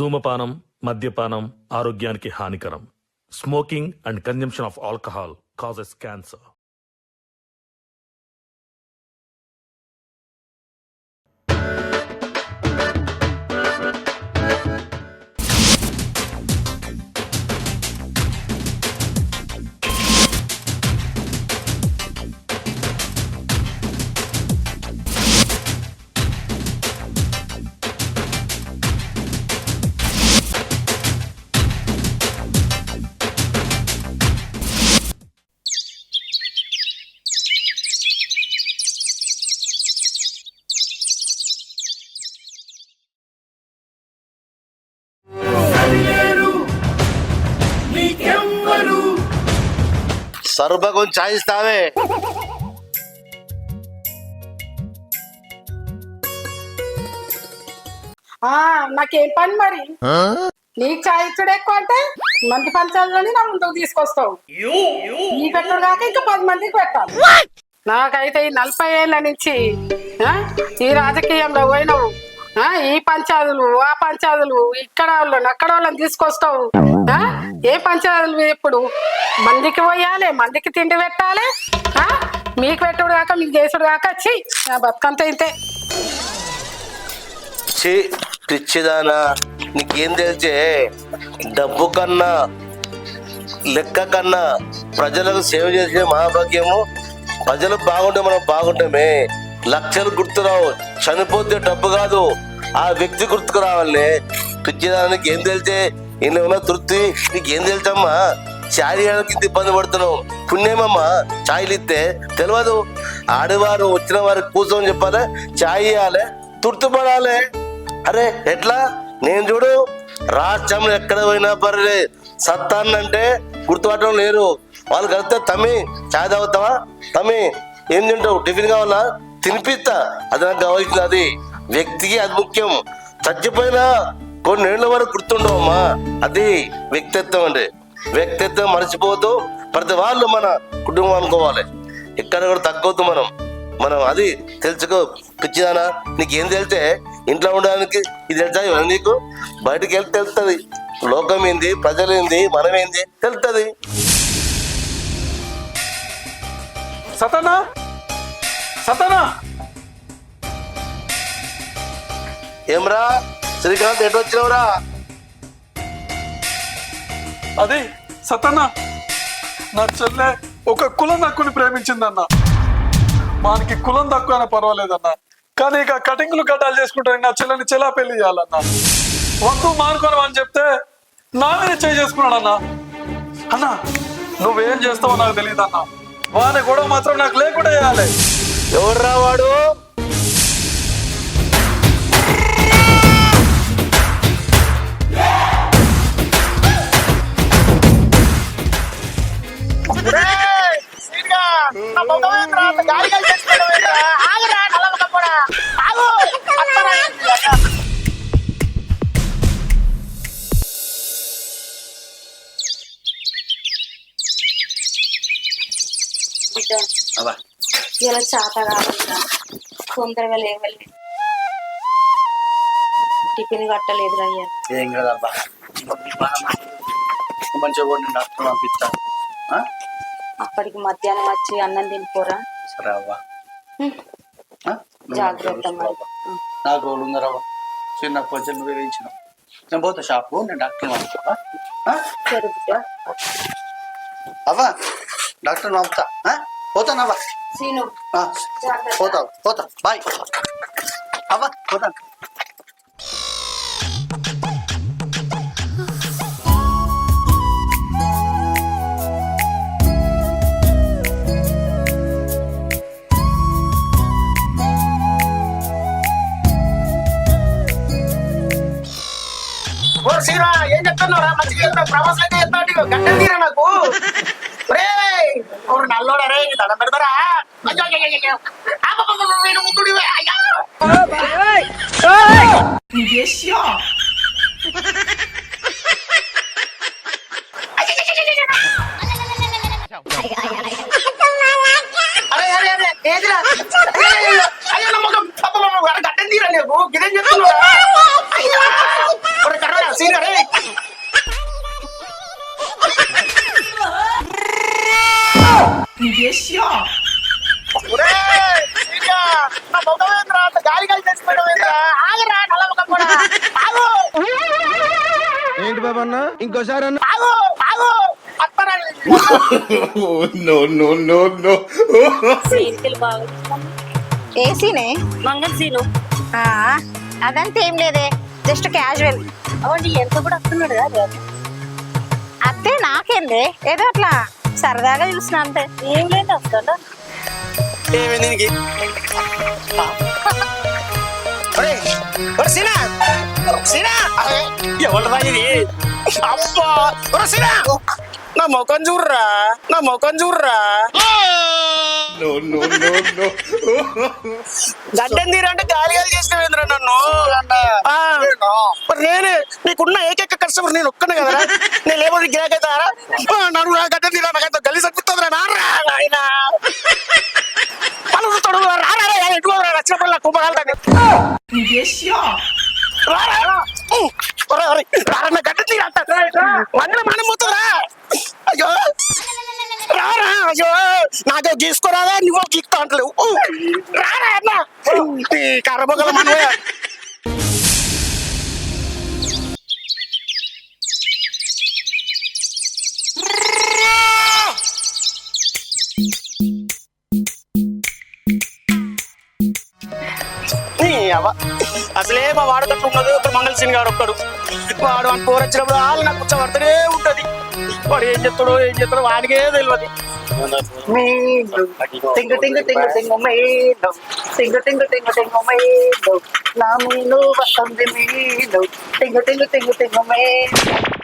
ధూమపానం, మద్యపానం ఆరోగ్యానికి హానికరం. Smoking and consumption of alcohol causes cancer. సర్బగం చాయిస్తావే. నాకేం పని మరి? నీకు చాయ్ ఇచ్చడు ఎక్కువ అంటే మంది పంచాలని నా ముందుకు తీసుకొస్తావు. నీ పెట్టడు కాక ఇంకా 10 మందికి పెట్టాలి. నాకైతే ఈ 40 ఏళ్ళ నుంచి ఈ రాజకీయంలో పోయినావు. ఈ పంచాదులు ఆ పంచాదులు ఇక్కడ వాళ్ళని అక్కడ వాళ్ళని తీసుకొస్తావు. ఏ పంచాదులు ఎప్పుడు మందికి పోయాలి, మందికి తిండి పెట్టాలి. మీకు పెట్టుడు కాక మీకు చేసుడు కాక వచ్చి నా బతుకంతా ఇంతే. పిచ్చిదానా, నీకేం తెలిసే? డబ్బు కన్నా లెక్క కన్నా ప్రజలకు సేవ చేసే మహాభాగ్యము. ప్రజలు బాగుంటే మనం బాగుంటామే. లక్షలు గుర్తురావు, చనిపోతే డబ్బు కాదు ఆ వ్యక్తి గుర్తుకు రావాలి. పిచ్చిదానా, నీకేం తెలిసే? ఇంట్లో ఉన్న తృప్తి నీకేం తెలుసమ్మా? చాయ్ ఇంత ఇబ్బంది పడుతున్నావు. పుణ్యమమ్మా చాయ్లు ఇస్తే తెలియదు. ఆడవారు వచ్చిన వారికి కూర్చొని చెప్పాలి, చాయ్ ఇవ్వాలి, తుర్తుపడాలి. అరే ఎట్లా? నేను చూడు, రాష్ట్రంలో ఎక్కడ పోయినా పర్లే, సత్తాన్నంటే గుర్తుపట్టడం లేరు. వాళ్ళు కలిస్తే తమ్మి చాయ్ తాగుతావా, తమ్మి ఏం తింటావు, టిఫిన్ కావాలా, తినిపిస్తా. అది నాకు కావాల్సింది. అది వ్యక్తికి అది ముఖ్యం. చచ్చిపోయినా కొన్నేళ్ల వరకు గుర్తుండవమ్మా. అది వ్యక్తిత్వం. అంటే వ్యక్తిత్వం మర్చిపోతూ ప్రతి వాళ్ళు మన కుటుంబం అనుకోవాలి. ఎక్కడ కూడా తగ్గవద్దు మనం అది తెలుసుకో. పిచ్చిదానా, నీకేం తెలితే? ఇంట్లో ఉండడానికి ఇది తెలుసా? నీకు బయటకు వెళ్తే తెలుస్తుంది. లోకం ఏంది, ప్రజలు ఏంది, మనం ఏంది తెలుస్తుంది. సతనా సతనా, ఏమ్రా శ్రీకాంత్, ఎటు వచ్చినవురా? అది సతనా, నా చెల్లె ఒక కులం తక్కువని ప్రేమించిందన్న. మనకి కులం తక్కువ అయినా పర్వాలేదన్న, కానీ ఇక కటింగ్లు గడ్డాలు చేసుకుంటాను నా చెల్లెని చెలా పెళ్లి చేయాలన్న. వద్దు మానుకోను అని చెప్తే నా మీద చేసుకున్నాడు అన్న. అన్న నువ్వేం చేస్తావో నాకు తెలియదు అన్న. వాని గొడవ మాత్రం నాకు లేకుండా చేయాలి. ఎవర్రా వాడు? ఇలా చాత కావాలిరా, తొందరగా లేవాలి. టిఫిన్ కట్టలేదు అయ్యా. ఏం కదబ్బా, మంచిగా డాక్టర్ పంపిస్తా. అప్పటికి మధ్యాహ్నం వచ్చి అన్నం తినిపోరా. సరే అవ్వా, జాగ్రత్త మరి. నాకు రోజులు ఉందరవ్వ, చిన్నప్పటి నుంచి నువ్వే వేయించిన. నేను పోతా షాపు, నేను డాక్టర్ పంపుతా. సరే బిడ్డ. అవ్వా డాక్టర్ పంపుతా, పోతానవ్వా. సీను పోతా, బాయ్ అవ్వా, పోతాను. సీరా ఏం చెప్తున్నారా? మంచిగా ప్రవాసం అయితే చెప్తాడు. గంట తీరా నాకు నల్లోడా రే, దండం పెడతారా? అరే అరే అరే ఏదిరా? అయ్యో నమ్మకం గడ్డం తీరా నీకు. గిదేం చెప్తున్నారా? ఏంటి బాబా అన్న ఇంకోసారి అన్న సీరియల్ బాగా ఏసీనే మంగళ సీను అదంతా ఏం లేదే జస్ట్ క్యాజువల్. అవండి ఎంత కూడా వస్తున్నాడు కదా అదే నాకేంది ఏదో అట్లా సరదాగా చూసిన అంతే. ఏం లేదు వస్తాడా ఎవరిదా ఇది అబ్బా సినా నా ముఖం చూడరా నా ముఖం చూడరా గడ్డం తీరంటే గాలి గాలి చేసినవేంద్రా నన్ను ఆ, మరి నేనే నీకున్న ఏకైక కస్టమర్ నేను ఒక్కనే కదరా నేను లేకపోతే గిరాక్ అవుతారా నన్ను గడ్డం తీరా నాకైతే గల్లి సరిపోతుందిరా నారా ఆయన పనులు తొడుగు రారా ఎటు వచ్చినప్పుడు నాకు కుంభకాలుతాను గడ్డ తీరా మంగళ మనం పోతుందా అయ్యో రారా అయ్యో నాతో గీసుకోరాదా నువ్వు గీక్తా అంటలేవు రారా అన్న కర్రబొగల మనమే అసలే మా వాడకట్టు ఉన్నది ఒక మంగళసిని గారు ఒక్కడు వాడు అని పోరొచ్చినప్పుడు వాళ్ళు నాకు కూర్చోబడుతూనే ఉంటది వాడు ఏం చెప్తాడో వాడికే తెలియదు టింగు టింగు టింగు టింగు మేలు టింగు టింగు టింగు టింగు మేలు నా మీను వస్తుంది మీలు టింగు టింగు టింగు టింగు మేలు.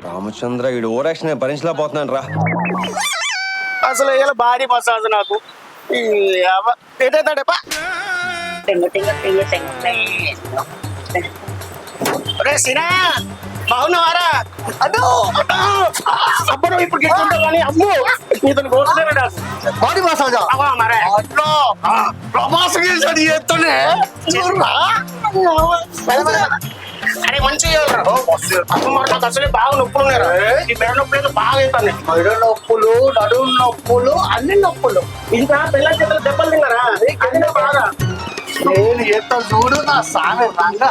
రామచంద్ర ఈడు ఓరాక్షన్ భరించలేకపోతున్నాను రా. అసలు ఇలా బాడీ మసాజ్ నాకు ఏటైతాడేపా టింగు టింగు టింగు టింగు మేలు. రే సినా బాగున్నావారా అదో అప్పుడు ఇప్పుడు గిట్టుంటావు కానీ అమ్ము నీతో కోసలేడు బాడీ మసాజ్ మరే ప్రభాస్ గెలిచాడు ఎత్తునే అరే మంచిగా నాకు అసలే బాగా నొప్పులు ఉన్నారా ఈ మెడ నొప్పులు అయితే బాగా అవుతాయి మెడ నొప్పులు నడుము నొప్పులు అన్ని నొప్పులు ఇంకా పిల్ల చేతులు దెబ్బలు తిన్నారా అది బాగా నేను ఎంత చూడు నా సామె రంగా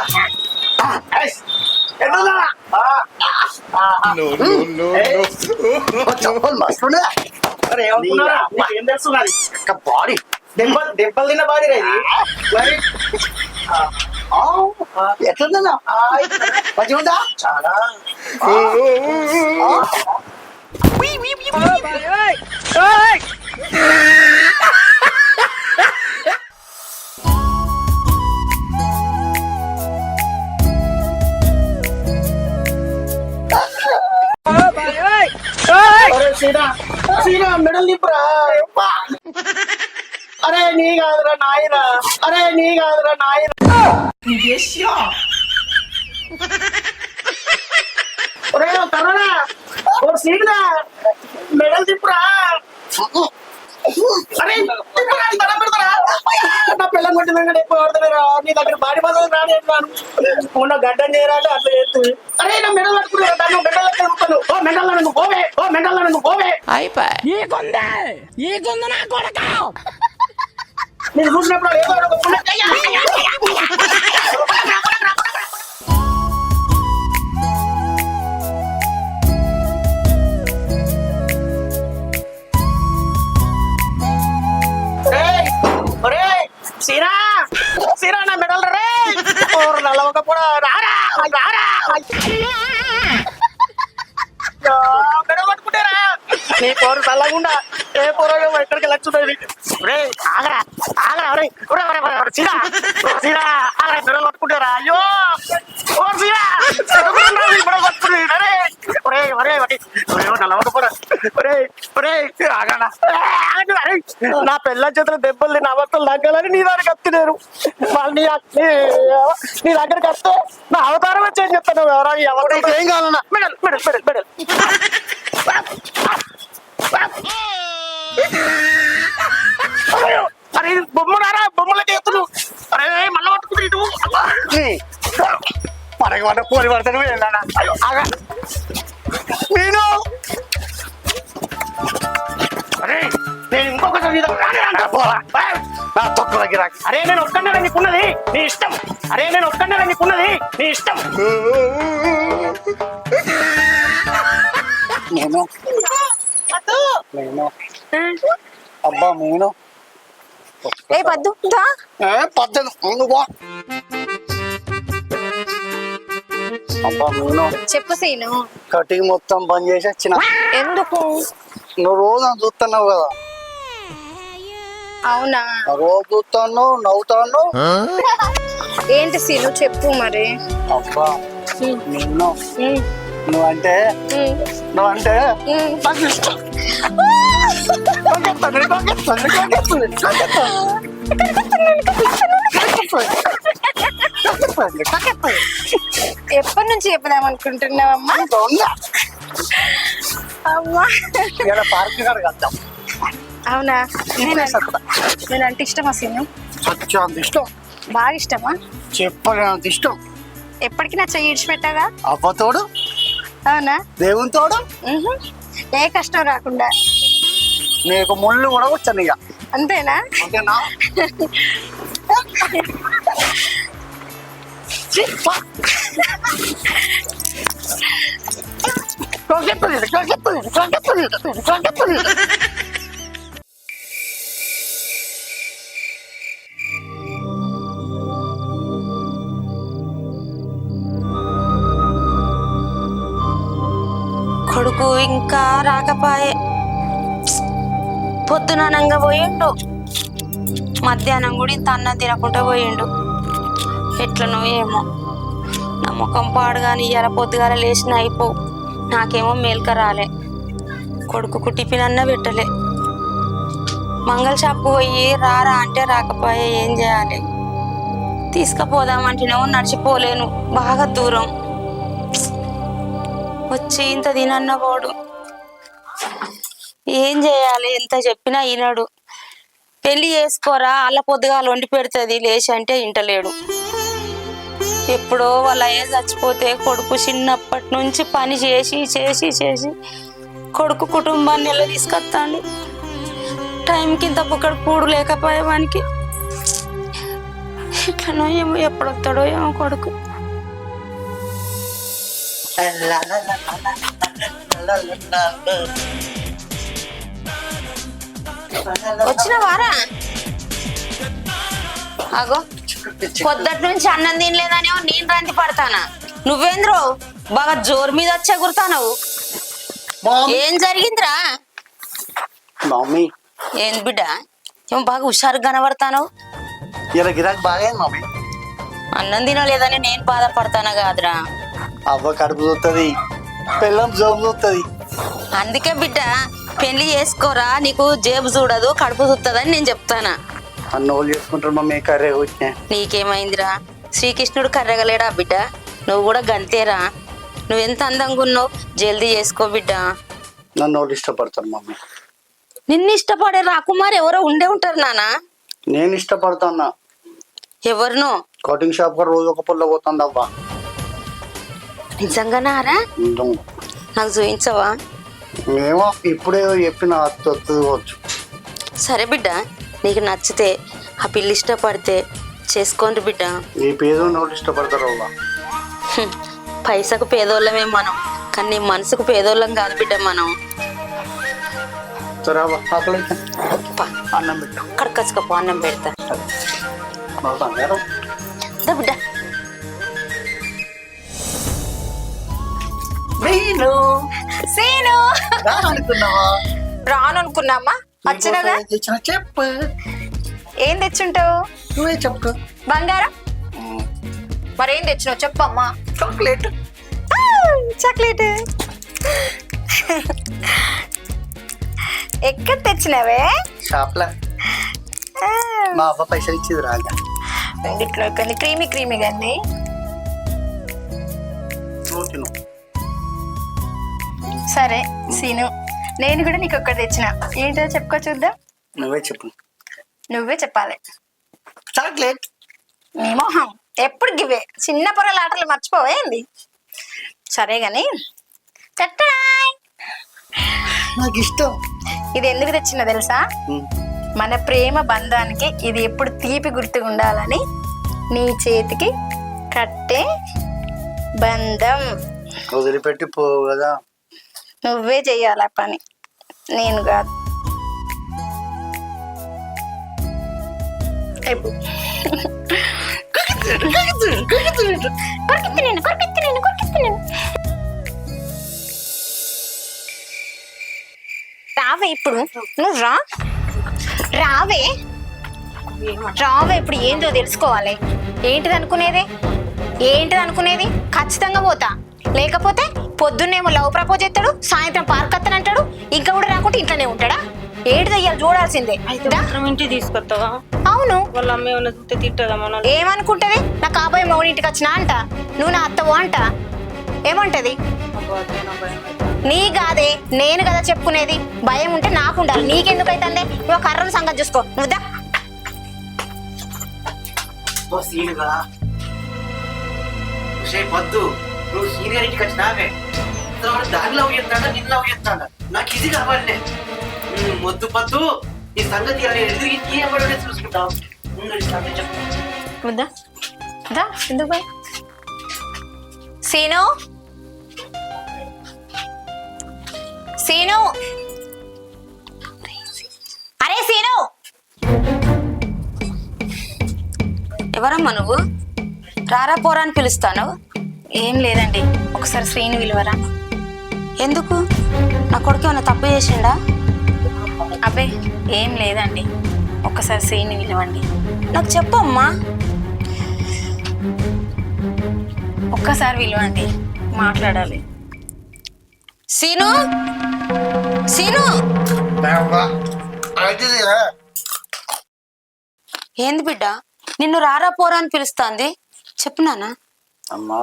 చెప్పలు మస్తుండే అరే ఏమనుకున్నారా ఏం తెలుస్తున్నది బాడీ దెబ్బలు తిన్న బాడీ రేది మరి ఎట్లుందా మంచిగా ఉందా చాలా సీనా మెడల్ నింపురా అరే నీ కాదురా నాయరా అరే నీ కాదురా నాయరా ఒరే కరోనా ఓ సీనా మెడల్ తిప్పురా అరే తిప్పురా దండం పెడతారా నా పిల్లం కొట్టి వెంకట ఎక్కువ ఆడుతున్నారా నీ దగ్గర బాడీ మసాజ్ రాని అంటున్నాను మొన్న గడ్డం చేయరాలి అట్లా చేస్తుంది అరే నా మెడల్ పట్టుకున్నారా దాన్ని మెడల్ ఎక్కడ ఓ మెడల్ నువ్వు పోవే ఓ మెడల్ నువ్వు పోవే నేను చూసినప్పుడు ఏదో ఒక పుల్ల- ఏయ్, ఒరేయ్, సీరా సీరా నా మెడల్ రే ఓర్ నల్లవక కూడా రారా రారా మెడల్ పట్టుకుంటారా నీ పోరు చల్లకుండా ఏ పోరో ఎక్కడికి లచ్చుతుంది రే ఆగరా ఆగరా రే సీరా సీరా ఆగరా మెడల్ పట్టుకుంటారా అయ్యో ఓ సీరా మెడల్ పట్టుకుంటే రే ఒరే ఒరే నల్లవక కూడా ఒరే ఒరే ఆగరా అరే నా పిల్ల చేతుల దెబ్బలు నా అవస్థలు తగ్గాలని నీ దగ్గరికి వస్తున్నారు వాళ్ళు నీ దగ్గరికి వస్తే నా అవతారం వచ్చి ఏం చెప్తాను ఎవరా ఈ అవతారం ఏం కావాలన్నా మెడల్ మెడల్ మెడల్ మెడల్ అరే బొమ్మ రారా బొమ్మలకి ఎత్తును అరే మళ్ళీ పట్టుకుంటే ఇటు పడగ పోలి పడతాను ఆగా నేను అరే నేను ఇంకొకసారి పోరా నా తొక్కు దగ్గర అరే నేను ఒక్కనే నీకున్నది నీ ఇష్టం అరే నేను ఒక్కనే నీకున్నది నీ ఇష్టం నేను అబ్బా నేను ఏ పద్దు దా. పద్దెను నువ్వు అబ్బా నేను చెప్పు సీను. కటింగ్ మొత్తం బంద్ చేసి వచ్చిన. ఎందుకు? నువ్వు రోజు నన్ను చూస్తున్నావు కదా, అవునా? రోజు చూస్తాను నవ్వుతాను. ఏంటి సీను చెప్పు మరి. అబ్బా నిన్ను నువ్వంటే నాకు ఇష్టం. ఎప్పటి నుంచి చెప్పుదాం అనుకుంటున్నావమ్మా? అమ్మా పార్క్ కాడ కలుద్దాం. అవునా? నేనంటే ఇష్టమా సీను? అంత ఇష్టం, బాగా ఇష్టమా? చెప్పగా అంత ఇష్టం. ఎప్పటికీ నా చెయ్యి ఇడిచిపెట్టాగా? అవ్వతోడు అవునా? దేవుని తోడు ఉహు. ఏ కష్టం రాకుండా. నీకు ముళ్ళు కూడా వచ్చాను ఇక. అంతేనా? ఓకేనా? కొడుకు ఇంకా రాకపాయే. పొద్దునానంగా పోయిండు, మధ్యాహ్నం కూడా ఇంత అన్నం తినకుండా పోయిండు. ఎట్లనో ఏమో నా ముఖం పాడుగాని ఇయ్యాల పొద్దుగాల లేచిన అయిపోవు. నాకేమో మేల్క రాలే, కొడుకు టిఫిన్ అన్న పెట్టలే. మంగళ షాప్కు పోయి రారా అంటే రాకపోయే. ఏం చేయాలి? తీసుకుపోదామంటేనేమో నడిచిపోలేను, బాగా దూరం. వచ్చి ఇంత తినన్న పోడు. ఏం చేయాలి? ఎంత చెప్పినా వినడు. పెళ్లి చేసుకోరా అల్ల పొద్దుగాలు వండి పెడుతుంది లేచి అంటే ఇంటలేడు. ఎప్పుడో వాళ్ళ అయ్య చచ్చిపోతే కొడుకు చిన్నప్పటి నుంచి పని చేసి చేసి చేసి కొడుకు కుటుంబాన్ని ఎలా తీసుకొస్తాడు. టైంకి ఇంత బుక్కడు కూడు లేకపోయే వానికి. ఇట్లనో ఏమో, ఎప్పుడొస్తాడో ఏమో కొడుకు. వచ్చిన వారా? అగో పొద్దుటి నుంచి అన్నం తినలేదనేమో నేను రంది పడతానా. నువ్వేంద్రో బాగా జోరు మీద వచ్చే గుర్తానవు. ఏం జరిగిందిరా? మమ్మీ ఏం బిడ్డ ఏమో బాగా హుషారుగా కనబడతాను. ఇలా గిరాక్ బాగా మమ్మీ. అన్నం తినలేదని నేను బాధపడతానా కాదురా. అవ్వ కడుపు చూస్తుంది, పిల్లం జోబు చూస్తుంది. అందుకే బిడ్డ పెళ్లి చేసుకోరా, నీకు జేబు చూడదు కడుపు చూస్తుందని నేను చెప్తానా. అన్న వాళ్ళు చేసుకుంటారు మమ్మీ. కర్రీ వచ్చినా నీకేమైందిరా? శ్రీకృష్ణుడు కర్రగలేడా బిడ్డ? నువ్వు కూడా గంతేరా. నువ్వెంత అందంగా ఉన్నావు. జల్దీ చేసుకో బిడ్డ. నన్ను వాళ్ళు ఇష్టపడతారు మమ్మీ. నిన్ను ఇష్టపడే రాకుమార్ ఎవరో ఉండే ఉంటారు నానా. నేను ఇష్టపడతాన్నా. ఎవరినో? కటింగ్ షాప్ గా రోజు ఒక పుల్ల పోతుంది అవ్వ. నిజంగానారా? నాకు చూపించవా? ఏమో ఇప్పుడే చెప్పిన వస్తుంది. సరే బిడ్డ, నీకు నచ్చితే ఆ పిల్లి ఇష్టపడితే చేసుకోండి బిడ్డ. ఈ పేదోళ్ళు వాళ్ళు ఇష్టపడతారు అవ్వ. పైసకు పేదోళ్ళమే మనం, కానీ నీ మనసుకు పేదోళ్ళం కాదు బిడ్డ మనం. సరే అవ్వ, ఆకలి అన్నం పెట్టు. కడకచ్చుకపో, అన్నం పెడతా. బిడ్డ సీను అనుకున్నావా? రాను అనుకున్నామా? వచ్చినగా చెప్పు. ఏం తెచ్చుంటావు? నువ్వే చెప్పు. బంగారం మరేం తెచ్చినావు చెప్పమ్మా. చాక్లెట్. చాక్లెట్ ఎక్కడ తెచ్చినవే? షాప్ లా. మా అవ్వ పైసలు ఇచ్చేది రాగా. ఇట్లా కానీ క్రీమీ క్రీమీ కానీ. సరే సీను, నేను కూడా నీకు ఒక్కటి తెచ్చిన. ఏంటో చెప్పుకో చూద్దాం. నువ్వే చెప్పు. నువ్వే చెప్పాలి. చాక్లెట్. నీ మొహం ఎప్పుడు గివే చిన్న పొరల ఆటలు మర్చిపోవేంది? సరే గాని నాకు ఇష్టం. ఇది ఎందుకు తెచ్చినా తెలుసా? మన ప్రేమ బంధానికి ఇది ఎప్పుడు తీపి గుర్తుగా ఉండాలని నీ చేతికి కట్టే బంధం. వదిలిపెట్టి పోవు కదా. నువ్వే చెయ్యాలి ఆ పని, నేను కాదు. రావే ఇప్పుడు, నువ్వు రావే ఇప్పుడు ఏందో తెలుసుకోవాలి. ఏంటిది అనుకునేది ఖచ్చితంగా పోతా. లేకపోతే పొద్దున్నేమో లవ్ ప్రపోజ్ చేస్తాడు, సాయంత్రం పార్క్ వస్తానంటాడు, ఇంకా కూడా రాకుంటే ఇంట్లోనే ఉంటాడా? ఏంటిది అయ్యాలి చూడాల్సిందే. ఇంటికి తీసుకొస్తావా? అవును. వాళ్ళ అమ్మ ఏమన్నా చూస్తే తిట్టదా? మన ఏమనుకుంటది? నా కాబోయే మౌని ఇంటికి వచ్చినా అంట, నువ్వు నా అత్తవో అంట. ఏమంటది? నీ కాదే, నేను కదా చెప్పుకునేది. భయం ఉంటే నాకు ఉండాలి, నీకెందుకైతే నువ్వు కర్రను సంగతి చూసుకో. నువ్వుదా వద్దు, నువ్వు సీనియర్ ఇంటికి వచ్చినావే, దాని లవ్ చేస్తాడా నిన్ను లవ్ చేస్తాడా? నాకు ఇది కావాలి. వద్దు పద్దు, ఈ సంగతి ఎదురికి ఎవరైనా చూసుకుంటావు. ఎందుకు పోయి సీను అరే సీను, ఎవరమ్మా నువ్వు? రారా పోరా అని పిలుస్తాను. ఏం లేదండి, ఒకసారి శ్రీని విలువరా. ఎందుకు? నా కొడుకు ఏమైనా తప్పు చేసిండా? అబ్బే ఏం లేదండి, ఒక్కసారి శ్రీని విలువండి. నాకు చెప్పమ్మా. ఒక్కసారి విలువండి, మాట్లాడాలి. సీను, ఏంది బిడ్డ నిన్ను రారా పోరా అని పిలుస్తాంది? చెప్పు నాన్న. అమ్మా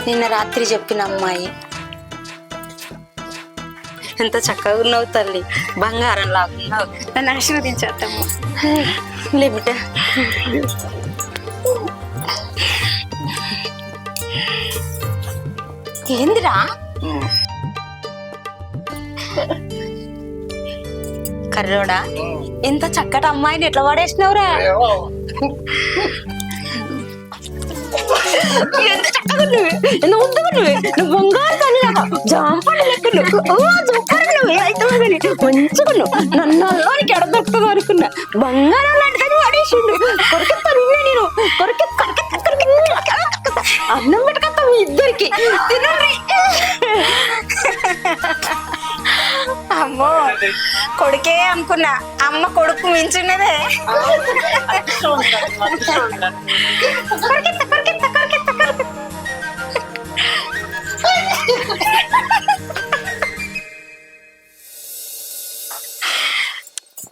నిన్న రాత్రి చెప్పిన అమ్మాయి. ఎంత చక్కగా ఉన్నావు తల్లి, బంగారం లాగున్నావు. నన్ను ఆశీర్వదించేద్దాము. లే బిడ్డ. ఏందిరా? కర్రోడా, ఎంత చక్కటి అమ్మాయిని ఎట్లా పడేసినవురా? ఎంత చక్కగా నువ్వు బంగారు తల్లిలాగా జాంపండు లెక్క మంచుకున్నావు. నన్ను అల్లానికి ఎడదొక్కగా అనుకున్నా, బంగారం లాంటిదని పడేసిండు. కొరికెత్తాను నేను, అన్నం పెట్టుకొస్తాం మీ ఇద్దరికి. అమ్మో, కొడుకే అనుకున్నా, అమ్మ కొడుకు మించున్నదే.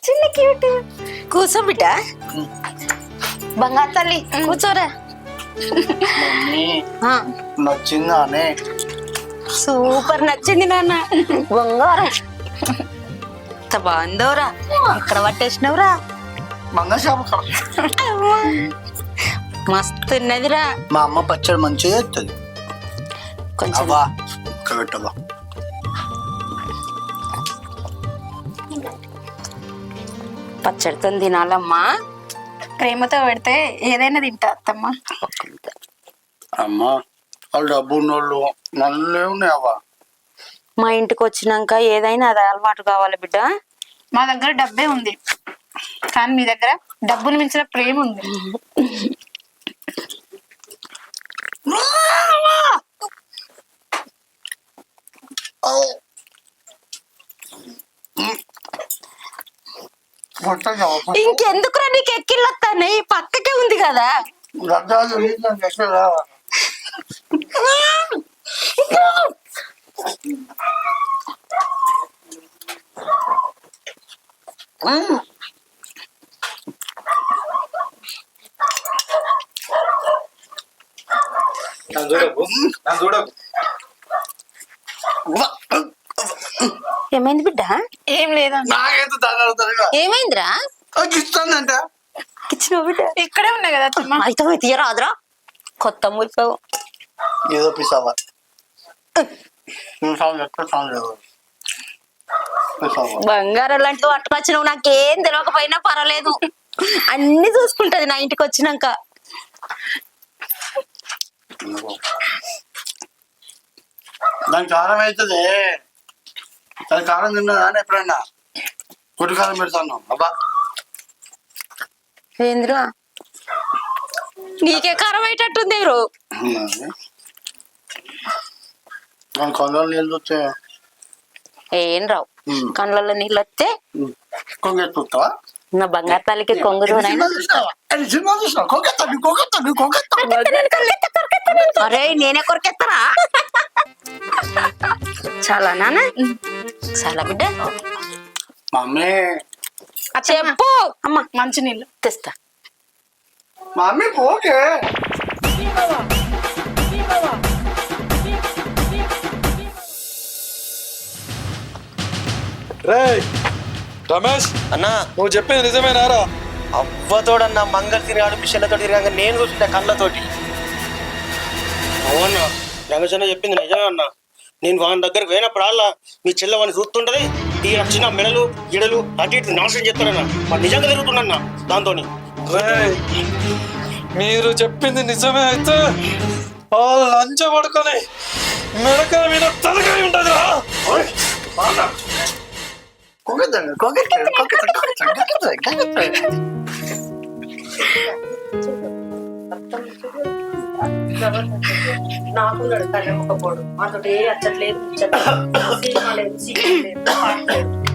చిన్న క్యూట్. కూర్చో బిడ్డ. బంగారు తల్లి కూర్చోరా. నచ్చిందానే? సూపర్ నచ్చింది నాన్న, బంగారం. ఎంత బాగుందోరా, ఎక్కడ పట్టేసినవురా? మస్తు ఉన్నదిరా. మా అమ్మ పచ్చడి మంచిగా చేస్తుంది. కొంచెం పెట్టవా? పచ్చడితో తినాలమ్మా. ప్రేమతో పెడితే ఏదైనా తింటా అత్తమ్మ. అమ్మా వాళ్ళు డబ్బు ఉన్నోళ్ళు నన్ను ఉన్నాయవ్వా. మా ఇంటికి వచ్చినాక ఏదైనా అది అలవాటు కావాలి బిడ్డ. మా దగ్గర డబ్బే ఉంది, కానీ మీ దగ్గర డబ్బును మించిన ప్రేమ ఉంది. ఇంకెందుకురా నీకు ఎక్కిళ్ళొస్తానే, ఈ పక్కకే ఉంది కదా. ఏమైంది బిడ్డ? ఏం లేదా, ఏమైందిరా? ఇస్తానంట. ఇచ్చిన బిడ్డ ఇక్కడే ఉన్నా కదా అత్తమ్మ. అయితే తీయరాదురా, కొత్త మురిపావు. ఏదో పిసావా సౌండ్ బంగారం లాంటి పట్టుకొచ్చి నువ్వు నాకేం తెలియకపోయినా పర్వాలేదు, అన్ని చూసుకుంటది నా ఇంటికి వచ్చినాక. దాని కారం అవుతుంది, దాని కారం తిన్నా ఎప్పుడన్నా గుడి కారం పెడతాను. అబ్బా ఏంద్రా నీకే కారం అయ్యేటట్టుంది బ్రో. దాని కొండలు నీళ్ళు వచ్చే ఏం రావు, కళ్ళల్లో నీళ్ళు వస్తే కొంగెత్తుతావా? నా బంగారు తల్లికి కొంగురు అరే నేనే కొరికెత్తారా? చాలా నాన్న, చాలా బిడ్డ. మమ్మీ చెప్పు అమ్మా, మంచి నీళ్ళు తెస్తా. మమ్మీ పోకే. రే రమేష్ అన్నా నువ్వు చెప్పింది నిజమేనారా? అవ్వతోడన్నా మంగళ తిరిగాడు పిల్లలతో తిరిగాక నేను చూసిన కళ్ళతోటి. అవునా రంగచన్న చెప్పింది నిజమే అన్నా. నేను వాని దగ్గరకు పోయినప్పుడు అలా మీ చెల్లె వాడిని చూస్తుంటది, ఈ వచ్చిన మెడలు గిడలు అటు ఇటు నాశనం చెప్తాడన్నా. వాడు నిజంగా తిరుగుతున్నా దాంతో. మీరు చెప్పింది నిజమే అయితే ఆ లంచ పడుకొని మెడకాయ మీద తలకాయ ఉంటది. నాకు కళ్ళెమ్మకపోడు అతడే అచ్చట్లేదు,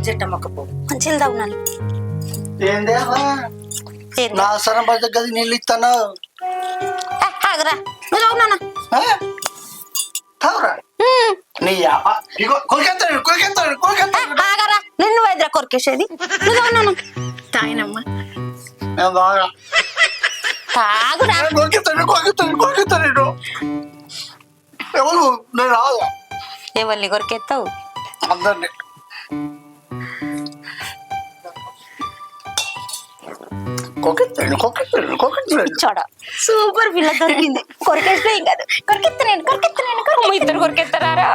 జట్టమ్మకపోడు. మంచిగా తగ్గునాను. ఏందేవా నా సరం పడితే గది నీళ్ళు ఇస్తాను. ఆగరా నువ్వు తగ్గునానా? తావురా నీ ఆగరా, నిన్ను వైద్య కొరికేసేది. నువ్వు తగ్గునాను తాగినమ్మా, తాగురా. ఎవరు నేను రాదా ఎవరిని కొరికెత్తావు? అందరినీ. చూడ సూపర్ పిల్ల దొరికింది. కొరికేస్తే ఏం కాదు. కొరికెత్తలేను కొరికెత్తలేను ఇద్దరు కొరికెత్తారా?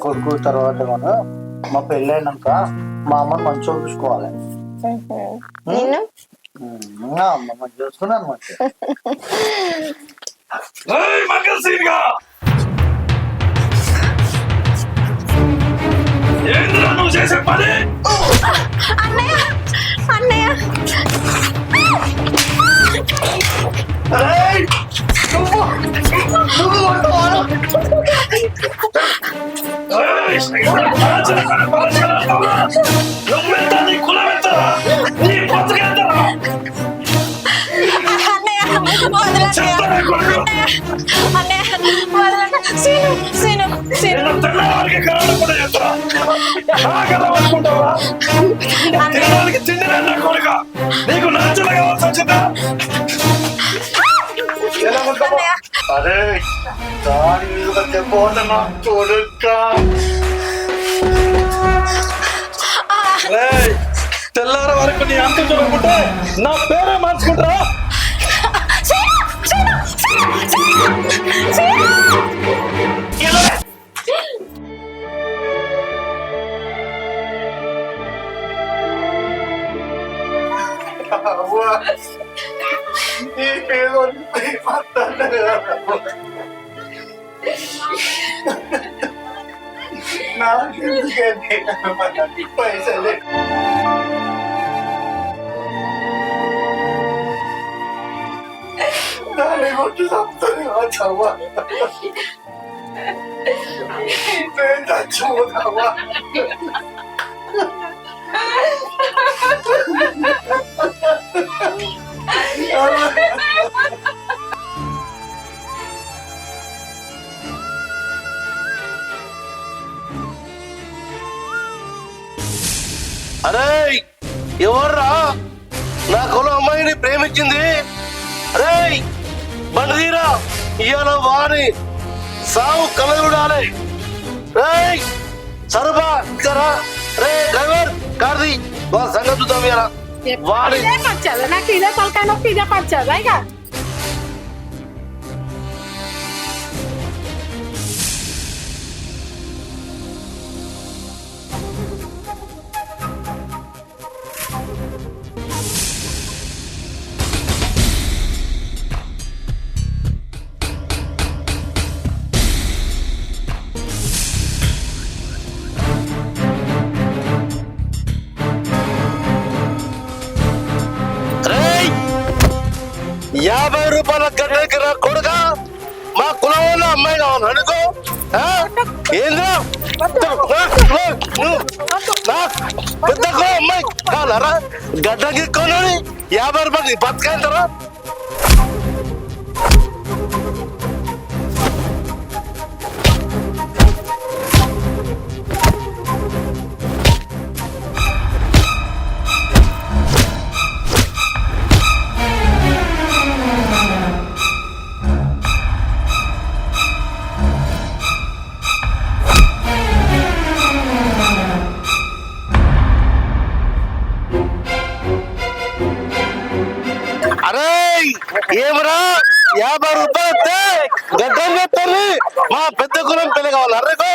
కొడుకు తర్వాత మా పెళ్ళి అయినాక మా అమ్మని మంచిగా చూసుకోవాలి. అమ్మ మంచిగా చూసుకున్నాను. మంగళ ఏంద్రా నువ్వు చేసే పని? అన్నయ్య అన్నయ్య నువ్వెంత, నీ కులం ఎంత, నీ బతుకెంత? తినడానికి తిండి నా కొడుక, నీకు నచ్చలు కావాల్సి వచ్చిందా? అరే దాని చెప్పబోతున్నా కొడుక. తెల్లార వరకు నీ అంత చూడకుంటే నా పేరే మార్చుకుంటా. పైసలే దాన్ని కొట్టి చంపుతుంది చవ్వా. చచ్చిపోతావా? అరే ఎవర్రా నా కులం అమ్మాయిని ప్రేమించింది? అరే బండిదీరా, ఇవాళ వారి సావు కలగడాలే. రే సరుబా ఇక్కరా, రే డ్రైవర్ కార్ది వాళ్ళ సంగతి చూద్దాం ఇలా వాడి ఇదే పంచాలి నాకు ఇదే తలకాయ నొప్పి ఇదే పంచాలి ఇక రేయ్ 50 రూపాయల గడ్డకి రా కొడుక మా కులం వాళ్ళ అమ్మాయి కావాలి అనుకో ఏంద్రా పెద్ద కులం అమ్మాయి కావాలరా గడ్డకి కొనని 50 రూపాయలు బతకాయంటారా అరే ఏమరా 50 రూపాయలు వస్తే గడ్డం చెప్తారు మా పెద్ద కులం పెళ్లి కావాలి అర్రకు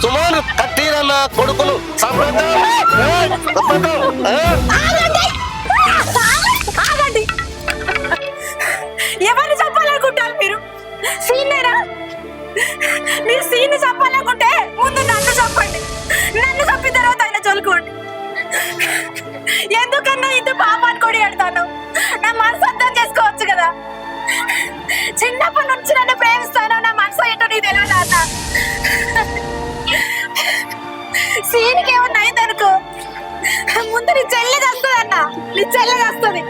సుమారు కట్టిరన్న కొడుకులు ఆగండి ఎవరిని చంపాలనుకుంటారు మీరు సీనేరా మీరు సీన్ని చంపాలనుకుంటే ముందు నన్ను చంపండి నన్ను చంపిన తర్వాత ఆయన చదువుకోండి ఎందుకన్నా ఇంత పాపాన్ని కొడి కడతాను నా మనసు అర్థం చేసుకోవచ్చు కదా చిన్నప్పటి నుంచి నన్ను ప్రేమిస్తాను నా మనసు ఏంటో నీకు తెలియదు అన్న సీన్కి ఏమన్నా అయిందనుకో ముందు నీ చెల్లి చేస్తుంది అన్న నీ చెల్లి చేస్తుంది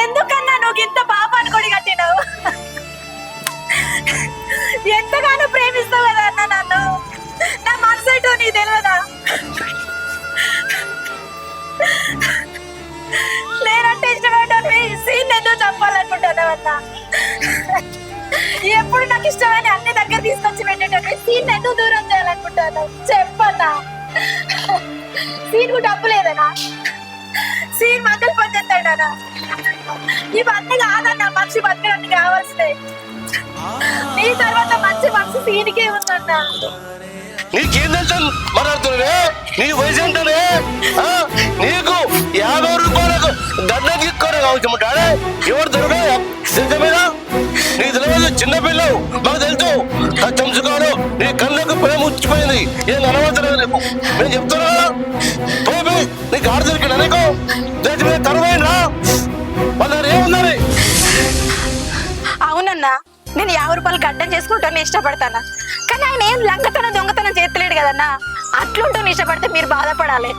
ఎందుకన్నా నువ్వు ఇంత పాపాన్ని కొడి కట్టినావు ఎంతగానో ప్రేమిస్తావు కదా అన్న నన్ను నా మనసు ఏంటో నీకు తెలియదా నేనంటే ఇష్టపడ్డాను సీన్ ఎందుకు చంపాలనుకుంటున్నావన్నా ఎప్పుడు నాకు ఇష్టమని అన్ని దగ్గర తీసుకొచ్చి పెట్టేటట్టు సీన్ ఎందుకు దూరం చేయాలనుకుంటాను చెప్పన్నా సీన్ కు డబ్బు లేదనా సీన్ మంగళ పని చేస్తాడనా ఇవన్నీ కాదన్నా మనిషి బతకడానికి కావాల్సినవి నీ తర్వాత మంచి మనసు సీన్కే ఉందన్నా నీకేం తెలుసు మాట్లాడుతున్నావే నీ వయసు ఏంటనే నీకు 50 రూపాయలకు గడ్డకి ఎక్కువ కావచ్చు ఎవరు దొరకదా నీకు తెలియదు చిన్నపిల్లవు మాకు తెలుసు చంచుకోడు నీ కళ్ళకు ప్రేమ ఉచ్చిపోయింది ఏం అనవసరం నీకు నేను చెప్తున్నా పోయి నీకు ఆడ దొరికినా నీకు దేశం మీద కరువైనా వాళ్ళు ఏముందని అవునన్నా నేను 50 రూపాయలు గడ్డం చేసుకుంటాను ఇష్టపడతానా కానీ ఆయన ఏం లంగతనం దొంగతనం చేస్తలేడు కదన్నా అట్లుంటాను ఇష్టపడితే మీరు బాధపడాలి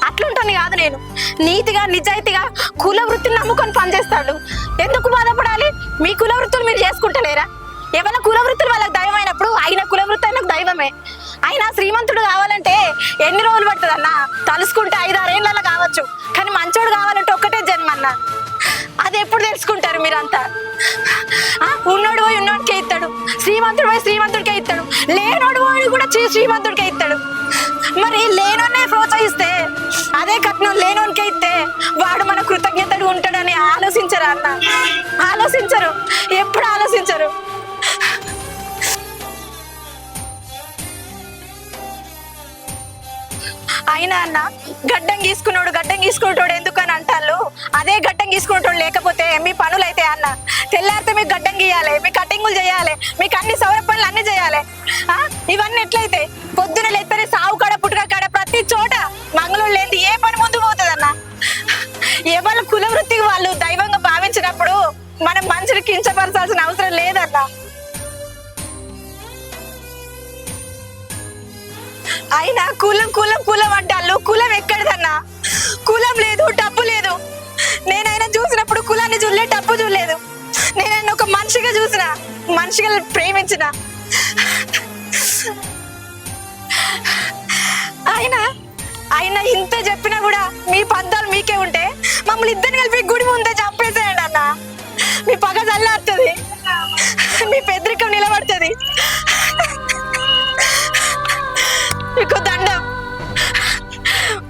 అట్లుంటాను కాదు నేను నీతిగా నిజాయితీగా కుల వృత్తిని నమ్ముకొని పనిచేస్తాడు ఎందుకు బాధపడాలి మీ కుల వృత్తులు మీరు చేసుకుంటలేరా ఎవరి కుల వృత్తులు వాళ్ళకి దైవమైనప్పుడు ఆయన కుల వృత్తి ఆయనకు దైవమే ఆయన శ్రీమంతుడు కావాలంటే ఎన్ని రోజులు పడుతుంది అన్న తలుసుకుంటే 5-6 ఏళ్ళలో కావచ్చు కానీ మంచోడు కావాలంటే ఒక్కటే జన్మ అన్న అది ఎప్పుడు తెలుసుకుంటారు మీరంతా ఉన్నోడు పోయి ఉన్నోడికే ఇస్తాడు శ్రీమంతుడు పోయి శ్రీమంతుడికే ఇస్తాడు లేనోడు పోయి కూడా శ్రీమంతుడికే ఇస్తాడు మరి లేనోనే ప్రోత్సహిస్తే అదే కట్నం లేనోనికే ఇస్తే వాడు మన కృతజ్ఞతడు ఉంటాడని ఆలోచించరా అన్న ఆలోచించరు ఎప్పుడు ఆలోచించరు అయినా అన్న గడ్డం గీసుకునేటోడు ఎందుకని అంటారు అదే గడ్డం గీసుకునేటోడు లేకపోతే మీ పనులైతే అన్న తెల్లారితే మీకు గడ్డం గీయాలి, మీ కటింగులు చేయాలి, మీకు అన్ని సౌర పనులు అన్ని చేయాలి. ఇవన్నీ ఎట్లయితే పొద్దున లేకపోతే సావు కాడ పుట్టుక కాడ ప్రతి చోట మంగళూరు లేని ఏ పని ముందు పోతుంది అన్న. ఎవరు కుల వృత్తికి వాళ్ళు దైవంగా భావించినప్పుడు మనం మనుషులు కించపరచాల్సిన అవసరం లేదన్న. అయినా కులం కులం కులం అంటాళ్ళు. కులం ఎక్కడిదన్నా? కులం లేదు, డబ్బు లేదు. నేనైనా చూసినప్పుడు కులాన్ని చూడలే, డబ్బు చూడలేదు. నేనైనా ఒక మనిషిగా చూసిన, మనిషిగా ప్రేమించిన. అయినా ఇంత చెప్పినా కూడా మీ పంతాలు మీకే ఉంటే మమ్మల్ని ఇద్దరిని కలిపి గుడి ముందే చంపేసేయండి అన్న. మీ పగ చల్లారుతుంది, మీ పెద్దరికం నిలబడుతుంది. మీకు దండం,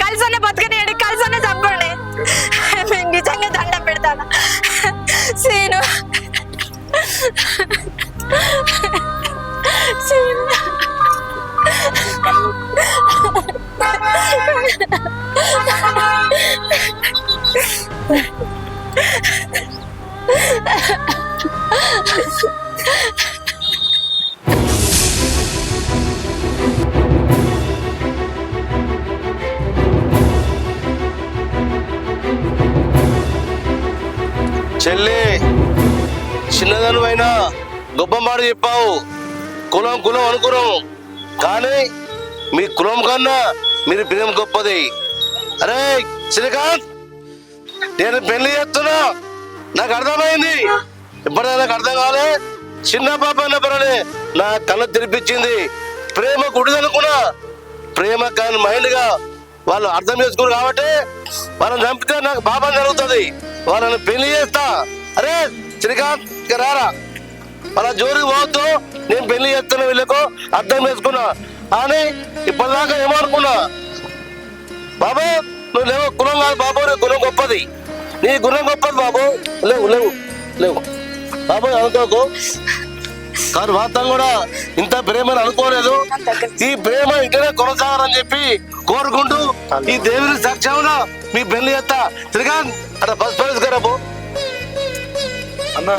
కలిసనే బతకనియండి, కలిసనే చంపండి. మేము నిజంగా దండం పెడతాను. సీను సీను చెల్లి, చిన్నదను అయినా గొప్ప మాట చెప్పావు. కులం కులం అనుకున్నాం, కానీ మీ కులం కన్నా మీరు ప్రేమ గొప్పది. అరే శ్రీకాంత్, నేను పెళ్లి చేస్తున్నా, నాకు అర్థమైంది. ఇప్పటికీ నాకు అర్థం కాలే. చిన్న పాప అన్న పర్వాలే, నా కళ్ళ తెరిపించింది. ప్రేమ గుడిదనుకున్నా, ప్రేమ కానీ మైండ్ గా వాళ్ళు అర్థం చేసుకోరు కాబట్టి వాళ్ళని చంపితే నాకు పాపం జరుగుతుంది. వాళ్ళని పెళ్లి చేస్తా. అరే శ్రీకాంత్, ఇక రారా, వాళ్ళ జోలికి పోవద్దు. నేను పెళ్లి చేస్తున్నా, వీళ్ళకు అర్థం చేసుకున్నా. అని ఇప్పటిదాకా ఏమనుకున్నా, బాబు నువ్వు లేవు, కులం కాదు బాబు, నీ గుణం గొప్పది, నీ గుణం గొప్పది బాబు. లేవు లేవు లేవు బాబు, అనుకోకు. కానీ వాస్తవం కూడా ఇంత ప్రేమని అనుకోలేదు. ఈ ప్రేమ ఇంటనే కొనసాగాలని చెప్పి కోరుకుంటూ ఈ దేవుని సాక్ష్యంలో మీ పెళ్లి చేస్తా. శ్రీకాంత్, అక్కడ బస్ పరిష్కారపు అన్నా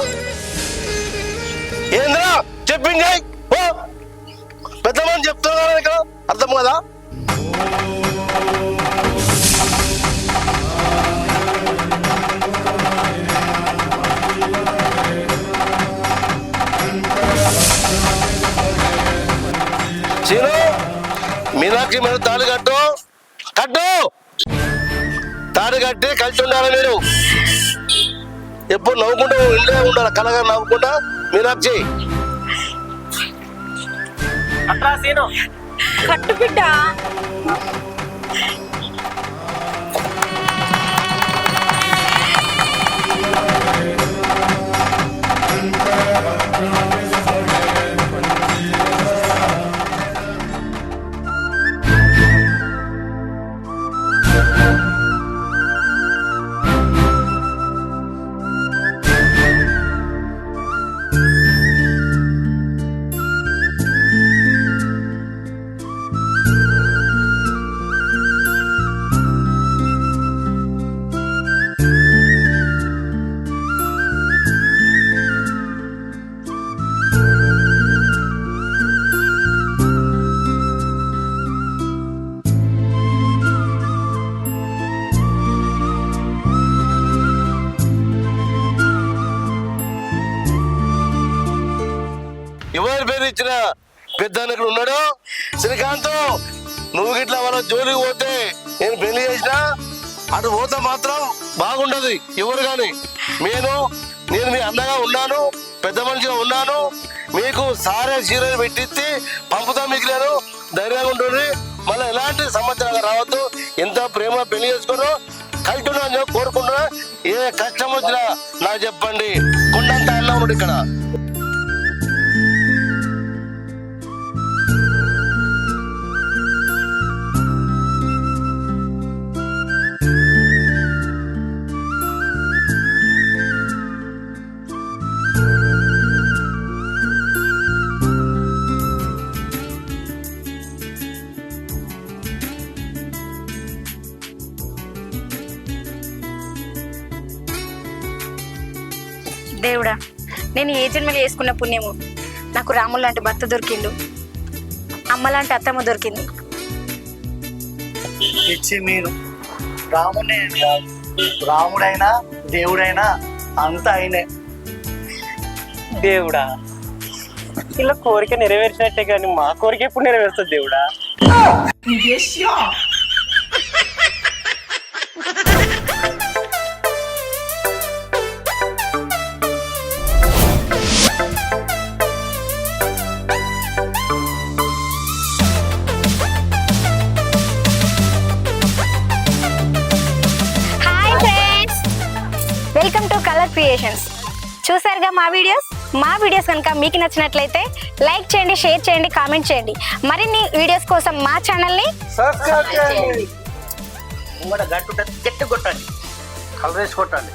ఏంద్రా చెప్పింది పెద్దమని చెప్తున్నా ఇక్కడ అర్థం కదా. చీను, మీనాక్షి మీరు తాళి కట్టు, తాళి కట్టి కలిసి ఉండాలి. మీరు ఎప్పుడు నవ్వుకుంటూ ఇంట్లో ఉండాలి, కలగా నవ్వుకుంటా. మీనాక్షి అట్లా సీను కట్టు బిడ్డ. ఎవరి పేరు ఇచ్చిన పెద్ద ఇక్కడ ఉన్నాడు శ్రీకాంత్. నువ్వు గిట్లా వాళ్ళ జోలికి పోతే నేను పెళ్లి చేసినా అటు పోతే మాత్రం బాగుండదు ఎవరు కానీ. నేను మీ అన్నగా ఉన్నాను, పెద్ద మనిషిగా ఉన్నాను. మీకు సారే చీరలు పెట్టించి పంపుతా. మీకు నేను ధైర్యంగా ఉంటుంది. మళ్ళీ ఎలాంటి సంవత్సరాలు రావద్దు. ఎంత ప్రేమ పెళ్లి చేసుకోను కలుతున్నా అని కోరుకుంటున్నా. ఏ కష్టం వచ్చినా నాకు చెప్పండి, కొండంత అన్న ఉన్నాడు ఇక్కడ. దేవుడా, నేను ఏ జన్మలు చేసుకున్న పుణ్యము నాకు రాములు లాంటి భర్త దొరికిండు, అమ్మ లాంటి అత్తమ్మ దొరికింది. ఇచ్చి మీరు రాముడే కాదు, రాముడైనా దేవుడైనా అంతా ఆయనే. దేవుడా, ఇలా కోరిక నెరవేర్చినట్టే కానీ మా కోరిక ఎప్పుడు నెరవేరుస్తుంది దేవుడా? Hi friends, welcome to colour creations. చూసారుగా మా వీడియోస్ కనుక మీకు నచ్చినట్లయితే లైక్ చేయండి, షేర్ చేయండి, కామెంట్ చేయండి. మరిన్ని వీడియోస్ కోసం మా ఛానల్ని సబ్స్క్రైబ్ చేయండి. గట్టు గట్టి కొట్టండి, కలర్ వేసి కొట్టండి.